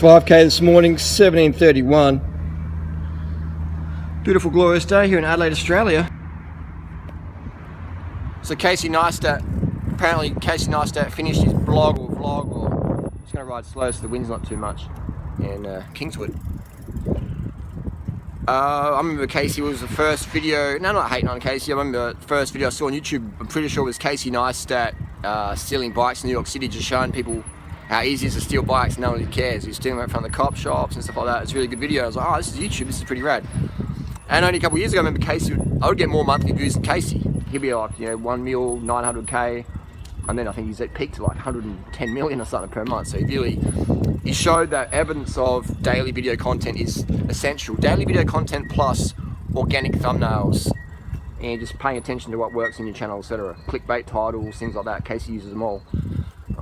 5k this morning, 17:31. Beautiful glorious day here in Adelaide, Australia. So Casey Neistat, apparently Casey Neistat finished his blog or vlog, or I'm just going to ride slow so the wind's not too much, in Kingswood. I remember Casey was the first video, no, not hating on Casey, I remember the first video I saw on YouTube, I'm pretty sure it was Casey Neistat stealing bikes in New York City, just showing people how easy it is to steal bikes and no one really cares. He's stealing them from the cop shops and stuff like that. It's a really good video. I was like, oh, this is YouTube, this is pretty rad. And only a couple of years ago, I remember Casey, I would get more monthly views than Casey. He'd be like, 1 mil, 900k, and then I think he's at peak to like 110 million or something per month. So he showed that evidence of daily video content is essential. Daily video content plus organic thumbnails and just paying attention to what works in your channel, etc. Clickbait titles, things like that. Casey uses them all.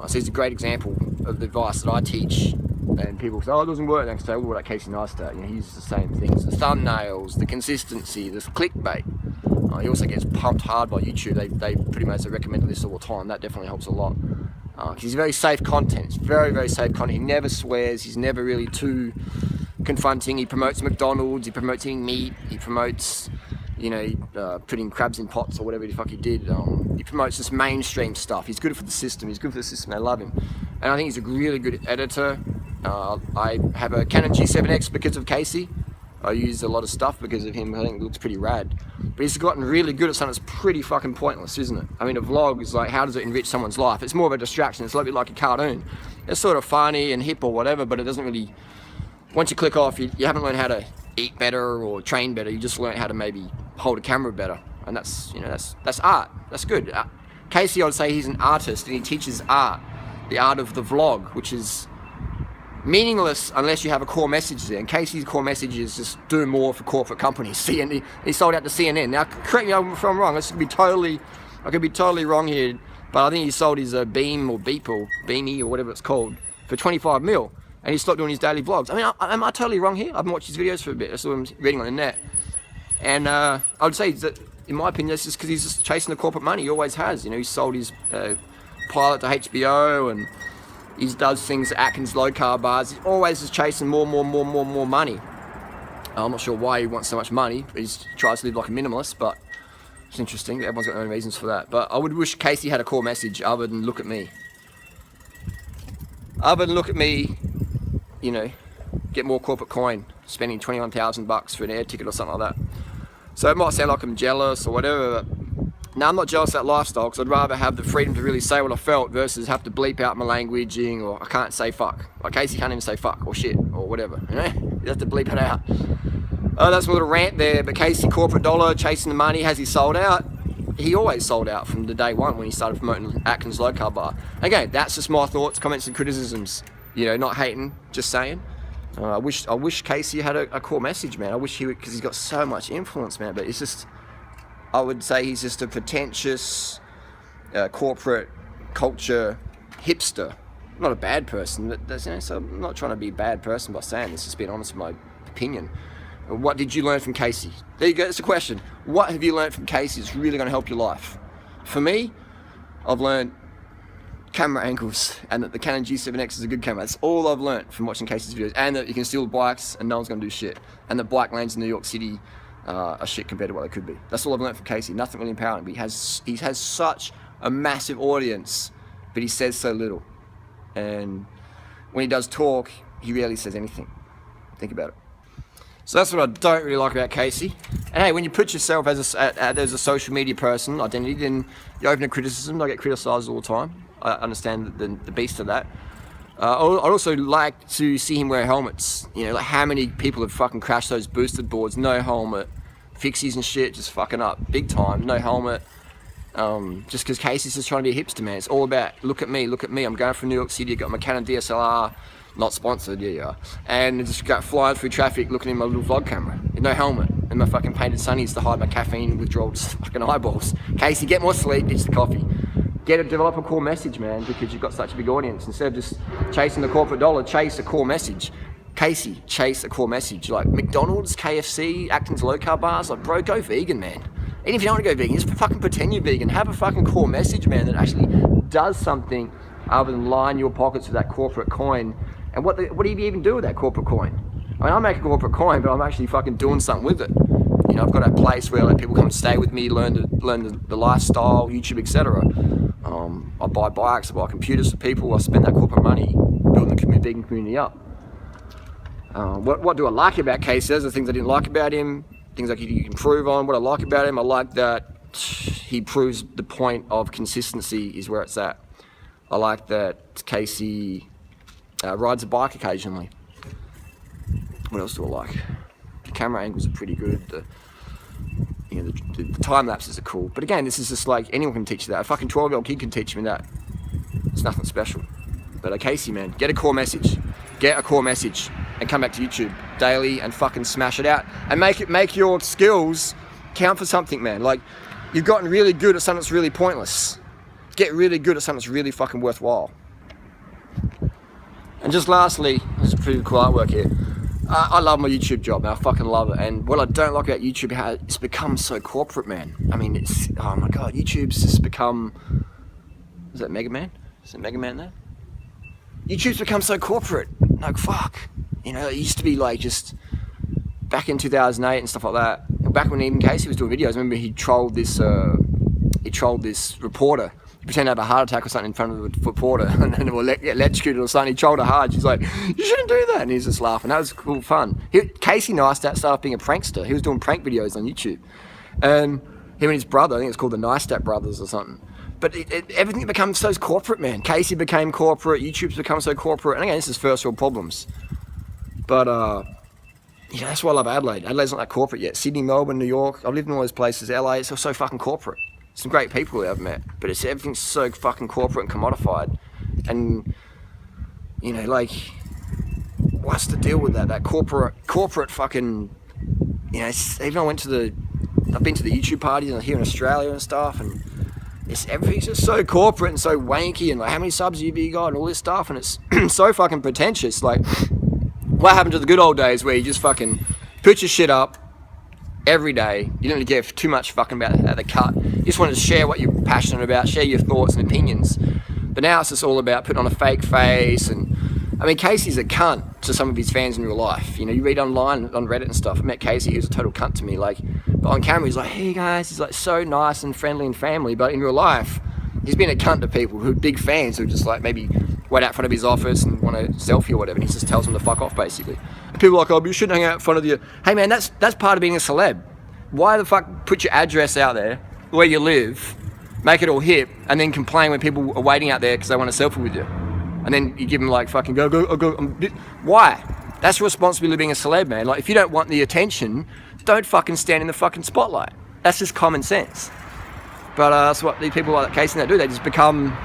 So he's a great example of the advice that I teach, and people say, oh, it doesn't work. Next day, what about Casey Neistat? He uses the same things: the thumbnails, the consistency, the clickbait. He also gets pumped hard by YouTube. They pretty much recommend this all the time. That definitely helps a lot. He's very safe content. It's very, very safe content. He never swears. He's never really too confronting. He promotes McDonald's. He promotes eating meat. He promotes, putting crabs in pots or whatever the fuck he did. He promotes this mainstream stuff. He's good for the system. He's good for the system. They love him. And I think he's a really good editor. I have a Canon G7X because of Casey. I use a lot of stuff because of him. I think it looks pretty rad. But he's gotten really good at something that's pretty fucking pointless, isn't it? I mean, a vlog is like, how does it enrich someone's life? It's more of a distraction. It's a little bit like a cartoon. It's sort of funny and hip or whatever, but it doesn't really... Once you click off, you haven't learned how to eat better or train better. You just learn how to maybe hold a camera better. And that's art. That's good. Casey, I would say he's an artist, and he teaches art. The art of the vlog, which is meaningless unless you have a core message there. And Casey's core message is just do more for corporate companies. He sold out to CNN. Now, correct me if I'm wrong. I could be totally wrong here, but I think he sold his Beam or Beep or Beanie or whatever it's called for 25 mil, and he stopped doing his daily vlogs. I mean, am I totally wrong here? I haven't watched his videos for a bit. That's what I'm reading on the net. And I would say that, in my opinion, that's just because he's just chasing the corporate money. He always has. He sold his pilot to HBO, and he does things at Atkins low carb bars. He's always just chasing more money. I'm not sure why he wants so much money. He tries to live like a minimalist, but it's interesting. Everyone's got their own reasons for that. But I would wish Casey had a core message other than look at me. Other than look at me, get more corporate coin, spending $21,000 for an air ticket or something like that. So it might sound like I'm jealous or whatever, but no, I'm not jealous of that lifestyle, because I'd rather have the freedom to really say what I felt versus have to bleep out my languaging, or I can't say fuck. Like Casey can't even say fuck or shit or whatever, You have to bleep it out. That's my little rant there. But Casey, corporate dollar, chasing the money. Has he sold out? He always sold out from the day one when he started promoting Atkins low carb bar. Again, that's just my thoughts, comments and criticisms. Not hating, just saying. I wish Casey had a core message, man. I wish he would, because he's got so much influence, man. But it's just, I would say he's just a pretentious corporate culture hipster. Not a bad person. So I'm not trying to be a bad person by saying this. Just being honest with my opinion. What did you learn from Casey? There you go. That's a question. What have you learned from Casey that's really going to help your life? For me, I've learned camera angles, and that the Canon G7X is a good camera. That's all I've learned from watching Casey's videos, and that you can steal bikes and no one's going to do shit, and the bike lanes in New York City are shit compared to what they could be. That's all I've learned from Casey. Nothing really empowering, but he has such a massive audience, but he says so little. And when he does talk, he rarely says anything. Think about it. So that's what I don't really like about Casey. And hey, when you put yourself as a social media person, identity, then you're open to criticism. I get criticised all the time. I understand the beast of that. I'd also like to see him wear helmets. Like how many people have fucking crashed those boosted boards, no helmet, fixies and shit, just fucking up big time, no helmet. Just because Casey's just trying to be a hipster, man. It's all about look at me. I'm going from New York City. I got my Canon DSLR, not sponsored, yeah, and just got flying through traffic, looking in my little vlog camera, with no helmet, and my fucking painted sunnies to hide my caffeine withdrawal fucking eyeballs. Casey, get more sleep, ditch the coffee. Develop a core message, man, because you've got such a big audience. Instead of just chasing the corporate dollar, chase a core message. Casey, chase a core message. Like McDonald's, KFC, Atkins low carb bars, like bro, go vegan, man. Even if you don't want to go vegan, just fucking pretend you're vegan. Have a fucking core message, man, that actually does something other than line your pockets with that corporate coin And what do you even do with that corporate coin? I mean, I make a corporate coin, but I'm actually fucking doing something with it. You know, I've got a place where like, people come and stay with me, learn the lifestyle, YouTube, etc. I buy bikes, I buy computers for people, I spend that corporate money building the vegan community up. What do I like about Casey? Those are the things I didn't like about him, things like he can improve on. What I like about him, I like that he proves the point of consistency is where it's at. I like that Casey rides a bike occasionally. What else do I like? The camera angles are pretty good. The time lapses are cool. But again, this is just like anyone can teach you that. A fucking 12-year-old kid can teach me that. It's nothing special. But Casey, man, get a core message. Get a core message and come back to YouTube daily and fucking smash it out and make your skills count for something, man. Like, you've gotten really good at something that's really pointless. Get really good at something that's really fucking worthwhile. And just lastly, there's a pretty cool artwork here. I love my YouTube job, man. I fucking love it. And what I don't like about YouTube is how it's become so corporate, man. I mean, it's, oh my God, YouTube's just become, is that Mega Man? Is it Mega Man there? YouTube's become so corporate. Like, fuck. You know, it used to be like just back in 2008 and stuff like that. Back when even Casey was doing videos, I remember he trolled this reporter. He pretended to have a heart attack or something in front of the reporter and then get electrocuted or something. He trolled her hard. She's like, you shouldn't do that. And he's just laughing. That was cool fun. Casey Neistat started being a prankster. He was doing prank videos on YouTube. And him and his brother, I think it's called the Neistat brothers or something. But everything becomes so corporate, man. Casey became corporate. YouTube's become so corporate. And again, this is first world problems. But, yeah, that's why I love Adelaide. Adelaide's not that corporate yet. Sydney, Melbourne, New York. I've lived in all those places. LA, it's all so fucking corporate. Some great people that I've met, but everything's so fucking corporate and commodified. And, you know, like, what's the deal with that? That corporate fucking, you know, even I've been to the YouTube parties here in Australia and stuff, and everything's just so corporate and so wanky, and like, how many subs have you got and all this stuff, and it's so fucking pretentious. Like, what happened to the good old days where you just fucking put your shit up every day? You don't really care too much fucking about the cut. You just wanted to share what you're passionate about, share your thoughts and opinions. But now it's just all about putting on a fake face. And I mean, Casey's a cunt to some of his fans in real life. You know, you read online on Reddit and stuff. I met Casey, he was a total cunt to me. Like, but on camera he's like, hey guys, he's like so nice and friendly and family. But in real life, he's been a cunt to people who are big fans who just like maybe wait out front of his office and want a selfie or whatever, and he just tells them to fuck off basically. And people are like, oh, you shouldn't hang out in front of you. Hey man, that's part of being a celeb. Why the fuck put your address out there, where you live, make it all hip, and then complain when people are waiting out there because they want a selfie with you? And then you give them like fucking go. Why? That's the responsibility of being a celeb, man. Like, if you don't want the attention, don't fucking stand in the fucking spotlight. That's just common sense. But that's what these people like Casey do. They just become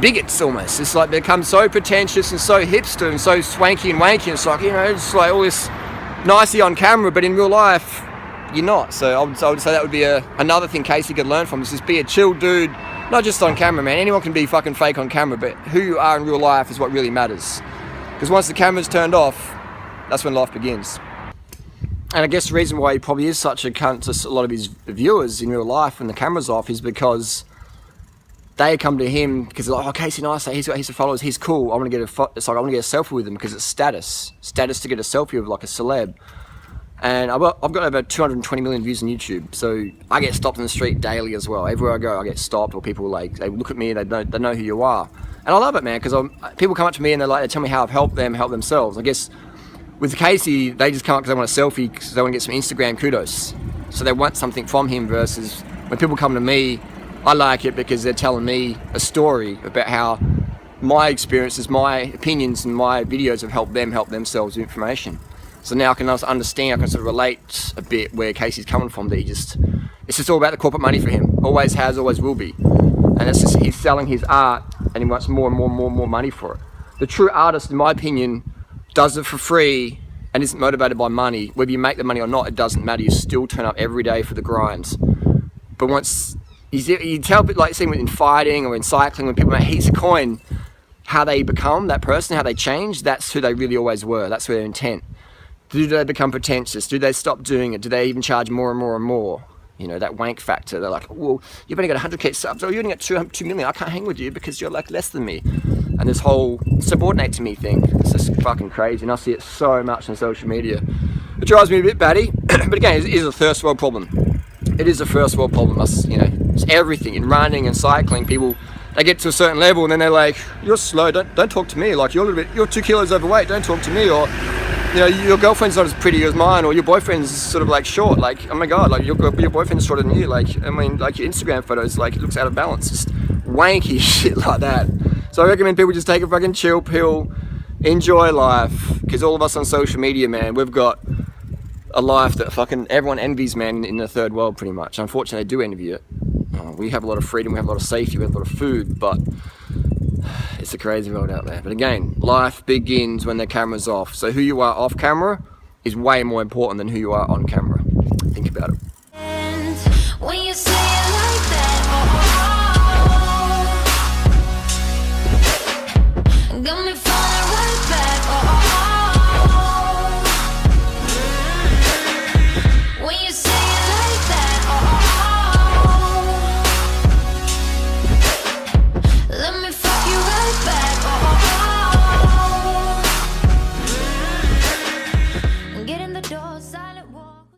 bigots almost. It's like they become so pretentious and so hipster and so swanky and wanky. It's like, you know, it's like all this nicey on camera, but in real life, you're not. So I would say that would be another thing Casey could learn from, is just be a chill dude, not just on camera, man. Anyone can be fucking fake on camera, but who you are in real life is what really matters. Because once the camera's turned off, that's when life begins. And I guess the reason why he probably is such a cunt to a lot of his viewers in real life when the camera's off is because they come to him because they're like, oh, Casey Neistat, he's got heaps of followers, he's cool. I want to get a selfie with him because it's status to get a selfie of like a celeb. And I've got over 220 million views on YouTube, so I get stopped in the street daily as well. Everywhere I go, I get stopped, or people like, they look at me and they know who you are. And I love it, man, because people come up to me and they tell me how I've helped them help themselves. I guess with Casey, they just come up because they want a selfie, because they want to get some Instagram kudos. So they want something from him, versus when people come to me, I like it because they're telling me a story about how my experiences, my opinions, and my videos have helped them help themselves with information. So now I can also understand, I can sort of relate a bit where Casey's coming from, that it's just all about the corporate money for him. Always has, always will be. And it's just, he's selling his art and he wants more and more money for it. The true artist, in my opinion, does it for free and isn't motivated by money. Whether you make the money or not, it doesn't matter. You still turn up every day for the grind. But once, you tell people, like seeing in fighting or in cycling, when people make heaps of coin, how they become that person, how they change, that's who they really always were. That's their intent. Do they become pretentious? Do they stop doing it? Do they even charge more and more and more? You know, that wank factor. They're like, well, you've only got 100k subs, or you only got 2 million. I can't hang with you because you're like less than me. And this whole subordinate to me thing, it's just fucking crazy, and I see it so much on social media. It drives me a bit batty, but again, it is a first world problem. It is a first world problem. You know, it's everything in running and cycling. People, they get to a certain level and then they're like, "You're slow. Don't talk to me. Like you're 2 kilos overweight. Don't talk to me." Or, you know, your girlfriend's not as pretty as mine, or your boyfriend's sort of like short. Like, oh my god, like your boyfriend's shorter than you. Like, I mean, like your Instagram photos, like it looks out of balance. Just wanky shit like that. So I recommend people just take a fucking chill pill, enjoy life, because all of us on social media, man, we've got a life that fucking everyone envies, man, in the third world pretty much. Unfortunately, they do envy it. We have a lot of freedom, we have a lot of safety, we have a lot of food, but it's a crazy world out there. But again, life begins when the camera's off. So who you are off camera is way more important than who you are on camera. Think about it. And when you say it like